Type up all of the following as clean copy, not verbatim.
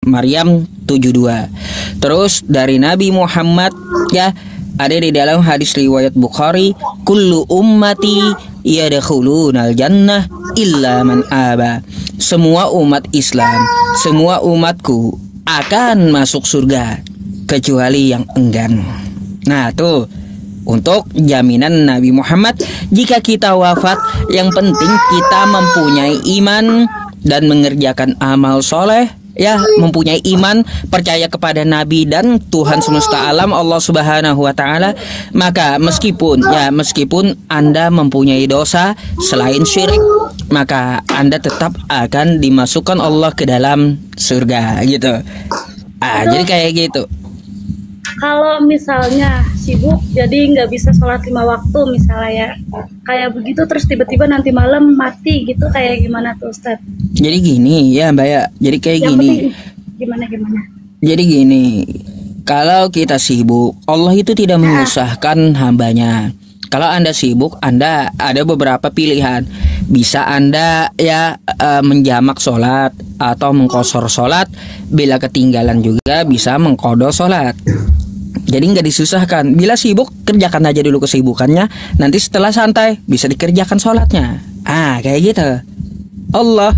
Maryam 72. Terus dari Nabi Muhammad ya, ada di dalam hadis riwayat Bukhari, kullu ummati yadkhulunal jannah illa man aba. Semua umat Islam, semua umatku akan masuk surga kecuali yang enggan. Nah, tuh untuk jaminan Nabi Muhammad jika kita wafat, yang penting kita mempunyai iman dan mengerjakan amal soleh, ya, mempunyai iman, percaya kepada Nabi dan Tuhan semesta alam Allah Subhanahu wa taala, maka meskipun Anda mempunyai dosa selain syirik, maka Anda tetap akan dimasukkan Allah ke dalam surga gitu. Jadi kayak gitu. Kalau misalnya sibuk jadi nggak bisa sholat 5 waktu misalnya ya, kayak begitu terus tiba-tiba nanti malam mati gitu, kayak gimana tuh Ustadz? Jadi gini ya Mbak ya, jadi kayak yang gini. Gimana? Jadi gini, kalau kita sibuk, Allah itu tidak menyusahkan hambanya. Kalau Anda sibuk, Anda ada beberapa pilihan. Bisa Anda ya menjamak sholat atau mengkosor sholat. Bila ketinggalan juga bisa mengqadha sholat. Jadi nggak disusahkan. Bila sibuk, kerjakan aja dulu kesibukannya. Nanti setelah santai bisa dikerjakan sholatnya. Kayak gitu. Allah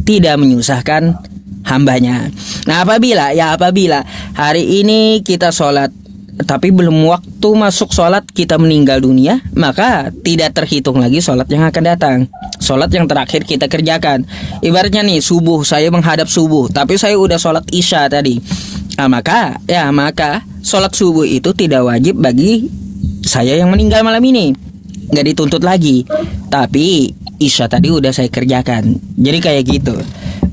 tidak menyusahkan hambanya. Nah, apabila hari ini kita sholat tapi belum waktu masuk sholat, kita meninggal dunia, maka tidak terhitung lagi sholat yang akan datang. Sholat yang terakhir kita kerjakan. Ibaratnya nih, subuh, saya menghadap subuh, tapi saya udah sholat isya tadi. Maka sholat subuh itu tidak wajib bagi saya yang meninggal malam ini. Nggak dituntut lagi. Tapi isya tadi udah saya kerjakan. Jadi kayak gitu.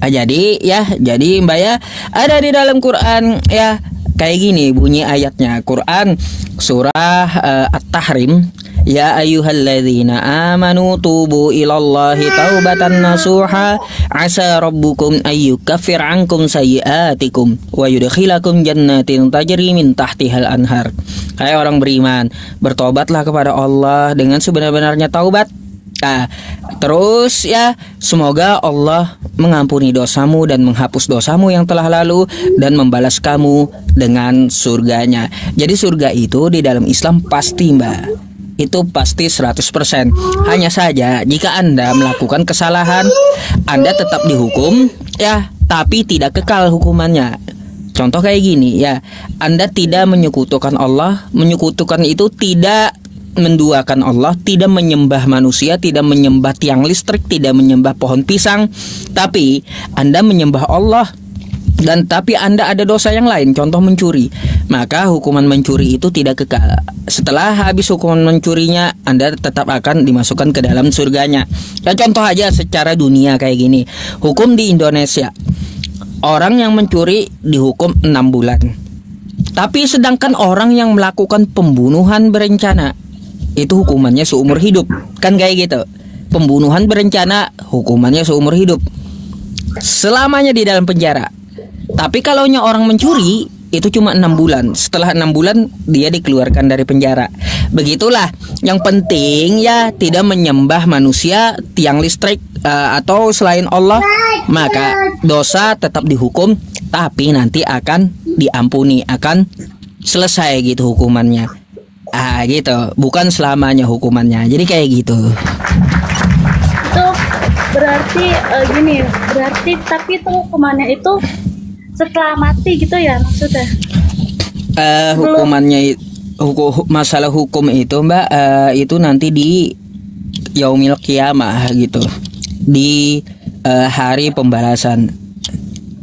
Jadi Mbak ya, ada di dalam Quran ya, kayak gini bunyi ayatnya. Quran surah At-Tahrim, ya ayyuhalladzina amanu tubu ilallahi taubatan nasuha asa rabbukum ayyukaffir ankum sayyiatikum wa yudkhilakum jannatin tajri min tahtihal anhar. Hai orang beriman, bertobatlah kepada Allah dengan sebenar-benarnya taubat. Terus ya, semoga Allah mengampuni dosamu dan menghapus dosamu yang telah lalu dan membalas kamu dengan surganya. Jadi surga itu di dalam Islam pasti Mbak, itu pasti 100%. Hanya saja jika Anda melakukan kesalahan, Anda tetap dihukum ya, tapi tidak kekal hukumannya. Contoh kayak gini ya, Anda tidak menyekutukan Allah. Menyekutukan itu tidak menduakan Allah, tidak menyembah manusia, tidak menyembah tiang listrik, tidak menyembah pohon pisang, tapi Anda menyembah Allah. Dan tapi Anda ada dosa yang lain, contoh mencuri, maka hukuman mencuri itu tidak kekal. Setelah habis hukuman mencurinya, Anda tetap akan dimasukkan ke dalam surganya. Dan contoh aja secara dunia kayak gini, hukum di Indonesia, orang yang mencuri dihukum 6 bulan. Tapi sedangkan orang yang melakukan pembunuhan berencana itu hukumannya seumur hidup. Kan kayak gitu. Pembunuhan berencana hukumannya seumur hidup, selamanya di dalam penjara. Tapi kalau orang mencuri itu cuma 6 bulan. Setelah 6 bulan dia dikeluarkan dari penjara. Begitulah. Yang penting ya tidak menyembah manusia, tiang listrik atau selain Allah, maka dosa tetap dihukum, tapi nanti akan diampuni, akan selesai gitu hukumannya. Gitu, bukan selamanya hukumannya. Jadi kayak gitu. Itu berarti gini, berarti tapi itu hukumannya itu setelah mati gitu ya maksudnya? Hukumannya masalah hukum itu Mbak, itu nanti di yaumil qiyamah gitu, di hari pembalasan.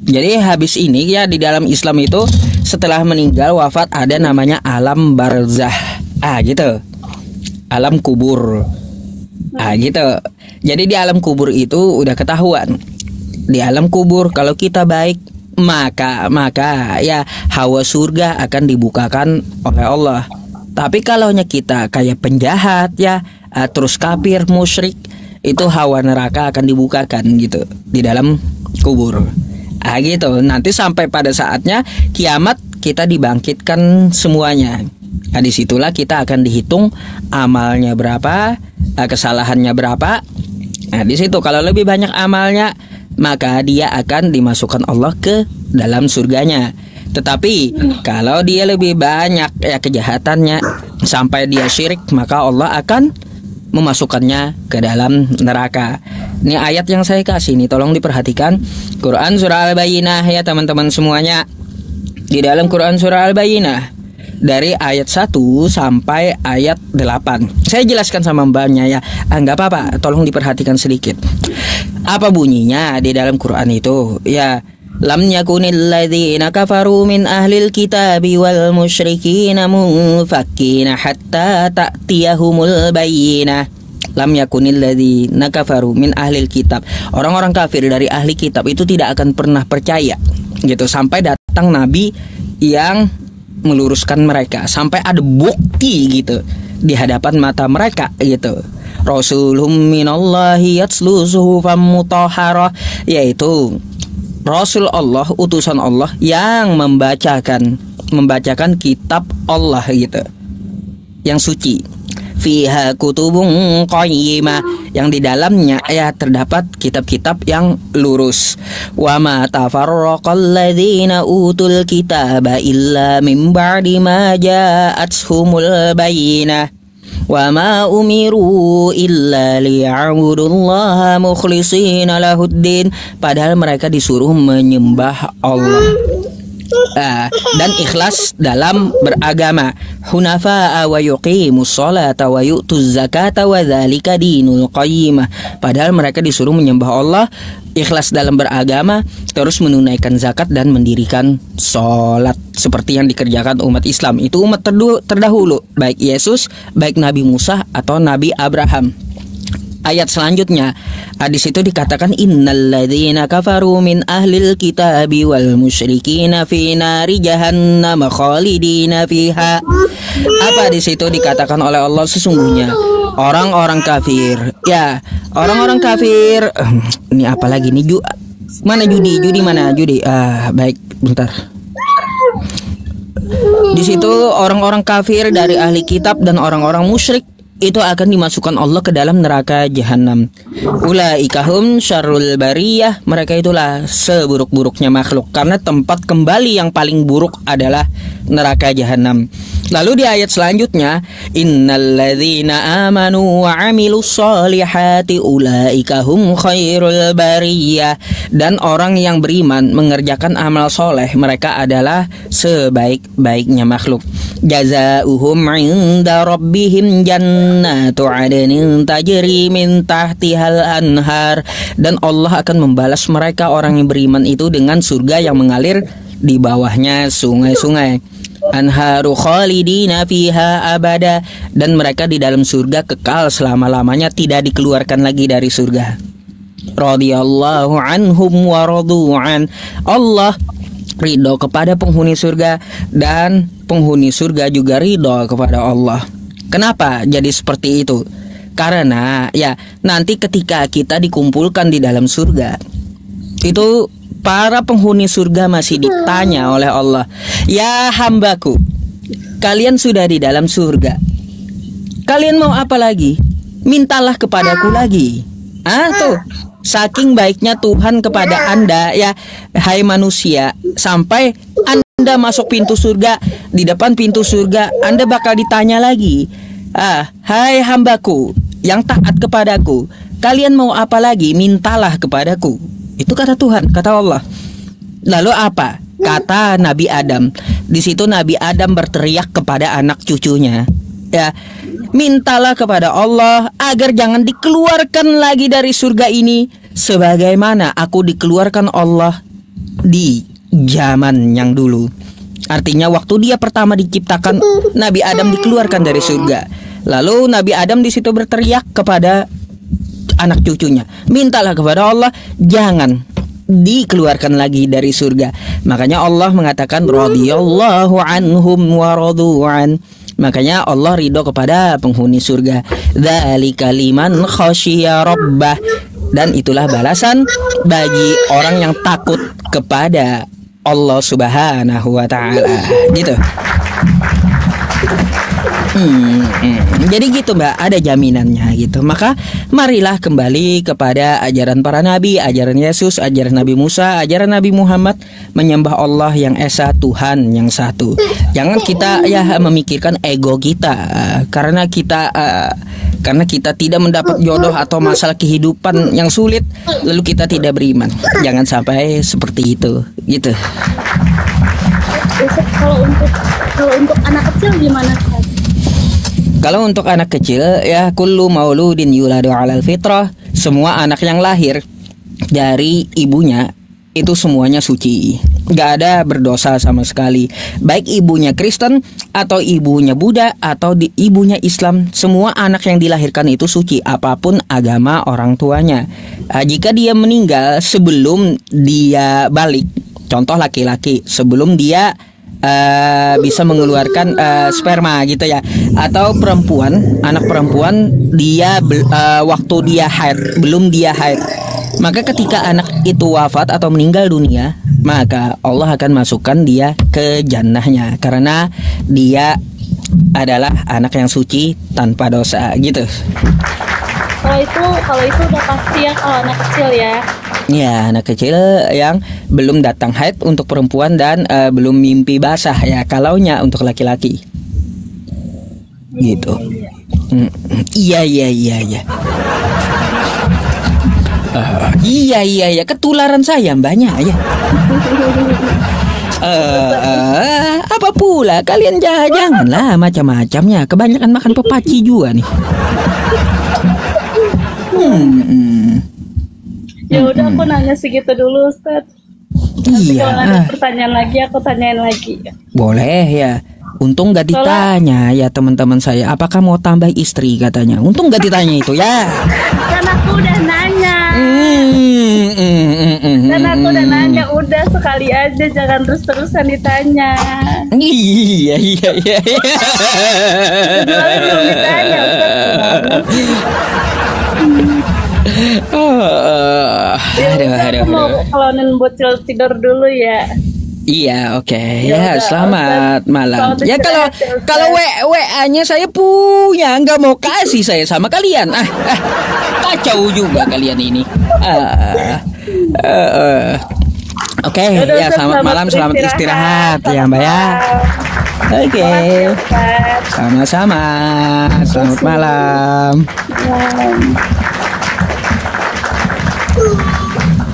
Jadi habis ini ya, di dalam Islam itu setelah meninggal wafat ada namanya alam barzah. Gitu. Alam kubur. Gitu. Jadi di alam kubur itu udah ketahuan. Di alam kubur kalau kita baik, maka ya hawa surga akan dibukakan oleh Allah. Tapi kalau kita kayak penjahat ya, terus kafir, musyrik, itu hawa neraka akan dibukakan gitu di dalam kubur. Gitu. Nanti sampai pada saatnya kiamat kita dibangkitkan semuanya. Disitulah kita akan dihitung amalnya berapa, kesalahannya berapa. Di situ kalau lebih banyak amalnya, maka dia akan dimasukkan Allah ke dalam surganya. Tetapi kalau dia lebih banyak ya kejahatannya sampai dia syirik, maka Allah akan memasukkannya ke dalam neraka. Ini ayat yang saya kasih nih, tolong diperhatikan. Quran surah Al-Bayyinah ya teman-teman semuanya. Di dalam Quran surah Al-Bayyinah dari ayat 1 sampai ayat 8. Saya jelaskan sama mbaknya ya. Enggak apa-apa, tolong diperhatikan sedikit. Apa bunyinya di dalam Quran itu? Ya, lam yakunil ladzina kafaru min ahlil kitabi wal musyrikina munfakkina hatta ta'tiyahumul bayyinah. Lam yakunil ladzina kafaru min ahlil kitab. Orang-orang kafir dari ahli kitab itu tidak akan pernah percaya gitu sampai datang nabi yang meluruskan mereka, sampai ada bukti gitu di hadapan mata mereka gitu. Rasulhum minallahi yatslu suhufan mutahharah, yaitu Rasul Allah, utusan Allah yang membacakan kitab Allah gitu, yang suci. Fiha kutubun qayyimah, yang di dalamnya ya terdapat kitab-kitab yang lurus. Wa ma tafarraqal ladzina utul kitaba illa min ba'di ma ja'atuhumul bayyinah. Wa ma umiru illa liya'budullaha mukhlishina lahuddin. Padahal mereka disuruh menyembah Allah dan ikhlas dalam beragama. Hunafa wa yuqimus sholata wa yu'tuz zakata wa dzalika dinul qayyimah. Padahal mereka disuruh menyembah Allah, ikhlas dalam beragama, terus menunaikan zakat dan mendirikan sholat seperti yang dikerjakan umat Islam. Itu umat terdahulu, baik Yesus, baik Nabi Musa atau Nabi Abraham. Ayat selanjutnya, di situ dikatakan innal ladzina kafaru min ahlil kitabi wal musyrikina fi nari jahannam khalidina fiha. Apa di situ dikatakan oleh Allah? Sesungguhnya orang-orang kafir, ya, orang-orang kafir. Ini apa lagi nih? Mana judi mana judi? Baik, bentar. Di situ orang-orang kafir dari ahli kitab dan orang-orang musyrik itu akan dimasukkan Allah ke dalam neraka jahanam. Ulaika hum syarrul bariyah, mereka itulah seburuk-buruknya makhluk, karena tempat kembali yang paling buruk adalah neraka jahanam. Lalu di ayat selanjutnya, innal ladzina amanu wa 'amilus solihati ulaika hum khairul bariyah, dan orang yang beriman mengerjakan amal soleh, mereka adalah sebaik-baiknya makhluk. Jazaohum 'inda rabbihim jannatu 'adnin tajri min tahtihal anhar, dan Allah akan membalas mereka orang yang beriman itu dengan surga yang mengalir di bawahnya sungai-sungai. Anharu khalidina fiha abada, dan mereka di dalam surga kekal selama-lamanya, tidak dikeluarkan lagi dari surga. Radhiyallahu anhum wa radu'an. Allah ridho kepada penghuni surga dan penghuni surga juga ridho kepada Allah. Kenapa jadi seperti itu? Karena ya nanti ketika kita dikumpulkan di dalam surga, itu para penghuni surga masih ditanya oleh Allah, ya hambaku, kalian sudah di dalam surga, kalian mau apa lagi? Mintalah kepadaku lagi. Tuh, saking baiknya Tuhan kepada Anda ya, hai manusia, sampai Anda masuk pintu surga, di depan pintu surga Anda bakal ditanya lagi, hai hambaku yang taat kepadaku, kalian mau apa lagi? Mintalah kepadaku. Itu kata Tuhan, kata Allah. Lalu apa? Kata Nabi Adam. Di situ Nabi Adam berteriak kepada anak cucunya, ya, mintalah kepada Allah agar jangan dikeluarkan lagi dari surga ini sebagaimana aku dikeluarkan Allah di zaman yang dulu. Artinya waktu dia pertama diciptakan, Nabi Adam dikeluarkan dari surga. Lalu Nabi Adam di situ berteriak kepada anak cucunya, mintalah kepada Allah jangan dikeluarkan lagi dari surga. Makanya Allah mengatakan radhiyallahu anhum wa radu'an. Makanya Allah ridho kepada penghuni surga. Dzalika liman khasyiya rabbah, dan itulah balasan bagi orang yang takut kepada Allah Subhanahu wa taala. Gitu. Jadi gitu Mbak, ada jaminannya gitu. Maka marilah kembali kepada ajaran para nabi, ajaran Yesus, ajaran Nabi Musa, ajaran Nabi Muhammad, menyembah Allah yang esa, Tuhan yang satu. Jangan kita ya memikirkan ego kita, karena kita tidak mendapat jodoh atau masalah kehidupan yang sulit lalu kita tidak beriman. Jangan sampai seperti itu gitu. Kalau untuk anak kecil gimana Ustaz? Kalau untuk anak kecil ya, kullu mauludin yuladu 'alal fitrah, semua anak yang lahir dari ibunya itu semuanya suci. Gak ada berdosa sama sekali. Baik ibunya Kristen atau ibunya Buddha atau ibunya Islam, semua anak yang dilahirkan itu suci apapun agama orang tuanya. Jika dia meninggal sebelum dia balik, contoh laki-laki, sebelum dia bisa mengeluarkan sperma gitu ya, atau perempuan, anak perempuan dia waktu dia haid, belum dia haid, maka ketika anak itu wafat atau meninggal dunia, maka Allah akan masukkan dia ke jannahnya karena dia adalah anak yang suci tanpa dosa gitu. Kalau itu udah pasti ya kalau anak kecil ya. Ya, anak kecil yang belum datang haid untuk perempuan dan belum mimpi basah ya, kalaunya untuk laki-laki. Gitu. Iya. Iya, ketularan saya mbaknya ya. Apa pula kalian janganlah macam-macamnya, kebanyakan makan pepaci juga nih. Ya udah, aku nanya segitu dulu Ustaz. Nanti Iya. kalau ada pertanyaan lagi aku tanyain lagi. Boleh ya. Untung gak ditanya ya teman-teman saya, apakah mau tambah istri katanya. Untung gak ditanya itu ya. Kan aku udah nanya. Udah sekali aja, jangan terus-terusan ditanya. Iya. Kecuali belum ditanya Ustaz. Aku mau kalonin bocil tidur dulu ya. Iya, oke. Ya Ya, selamat malam. Selamat Ya istirahat, kalau WA-nya saya punya, nggak mau kasih saya sama kalian. Kacau juga kalian ini. Oke, ya selamat malam, selamat istirahat ya Mbak ya. Oke. Sama-sama. Selamat malam.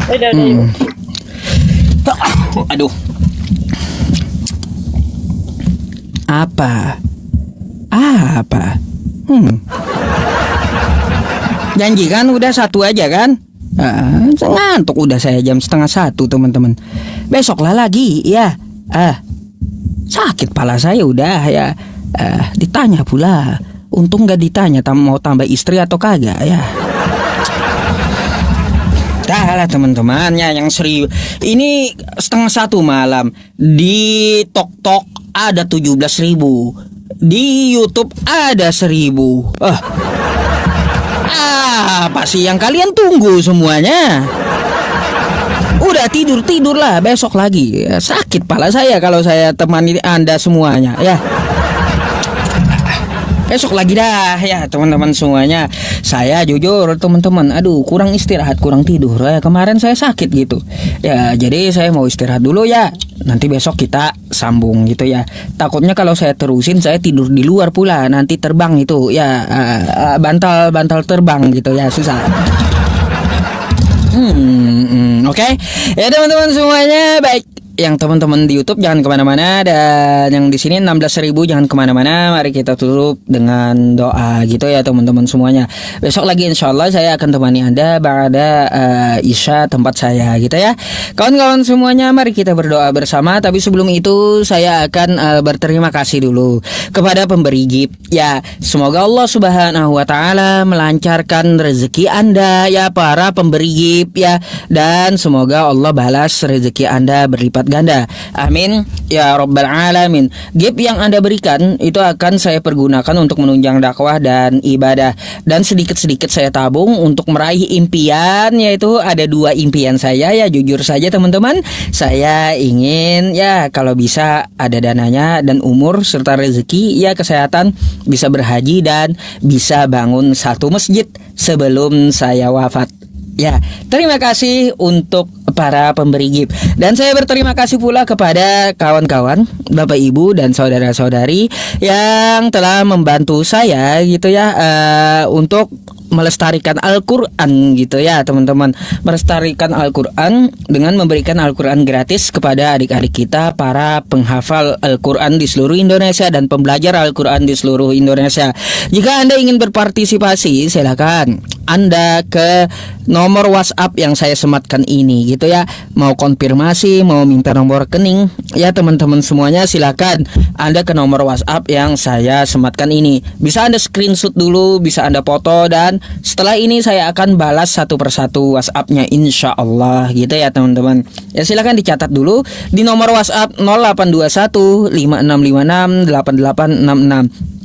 Udah. Aduh. Apa? Janji kan udah satu aja kan? Ngantuk udah saya jam 12:30 teman-teman. Besoklah lagi ya. Sakit pala saya udah ya. Ditanya pula. Untung gak ditanya mau tambah istri atau kagak ya. Dah lah teman-temannya yang serius. Ini 12:30 malam. Di TokTok ada 17.000. Di YouTube ada 1.000. Apa sih yang kalian tunggu semuanya? Udah tidur lah, besok lagi. Sakit pala saya kalau saya temani Anda semuanya ya. Besok lagi dah ya teman-teman semuanya. Saya jujur teman-teman, aduh kurang istirahat, kurang tidur ya. Kemarin saya sakit gitu ya, jadi saya mau istirahat dulu ya. Nanti besok kita sambung gitu ya. Takutnya kalau saya terusin saya tidur di luar pula, nanti terbang itu ya, bantal terbang gitu ya, susah. Oke. Ya teman-teman semuanya, baik. Yang teman-teman di YouTube jangan kemana-mana, dan yang di sini 16.000 jangan kemana-mana. Mari kita tutup dengan doa gitu ya teman-teman semuanya. Besok lagi insya Allah saya akan temani Anda pada Isya tempat saya gitu ya. Kawan-kawan semuanya, mari kita berdoa bersama. Tapi sebelum itu saya akan berterima kasih dulu kepada pemberi gift ya. Semoga Allah Subhanahu wa taala melancarkan rezeki Anda ya para pemberi gift ya, dan semoga Allah balas rezeki Anda berlipat ganda. Amin ya rabbal alamin. Gift yang Anda berikan itu akan saya pergunakan untuk menunjang dakwah dan ibadah, dan sedikit-sedikit saya tabung untuk meraih impian, yaitu ada 2 impian saya ya, jujur saja teman-teman. Saya ingin ya kalau bisa ada dananya dan umur serta rezeki ya, kesehatan, bisa berhaji dan bisa bangun 1 masjid sebelum saya wafat. Ya, terima kasih untuk para pemberi gift. Dan saya berterima kasih pula kepada kawan-kawan, Bapak Ibu dan saudara-saudari yang telah membantu saya gitu ya, untuk melestarikan Al-Quran gitu ya teman-teman. Melestarikan Al-Quran dengan memberikan Al-Quran gratis kepada adik-adik kita, para penghafal Al-Quran di seluruh Indonesia dan pembelajar Al-Quran di seluruh Indonesia. Jika Anda ingin berpartisipasi, silakan Anda ke nomor WhatsApp yang saya sematkan ini gitu ya. Mau konfirmasi, mau minta nomor rekening ya teman-teman semuanya, silakan Anda ke nomor WhatsApp yang saya sematkan ini. Bisa Anda screenshot dulu, bisa Anda foto, dan setelah ini saya akan balas satu persatu WhatsApp-nya insya Allah gitu ya teman-teman. Ya silakan dicatat dulu di nomor WhatsApp 0821 5656 8866.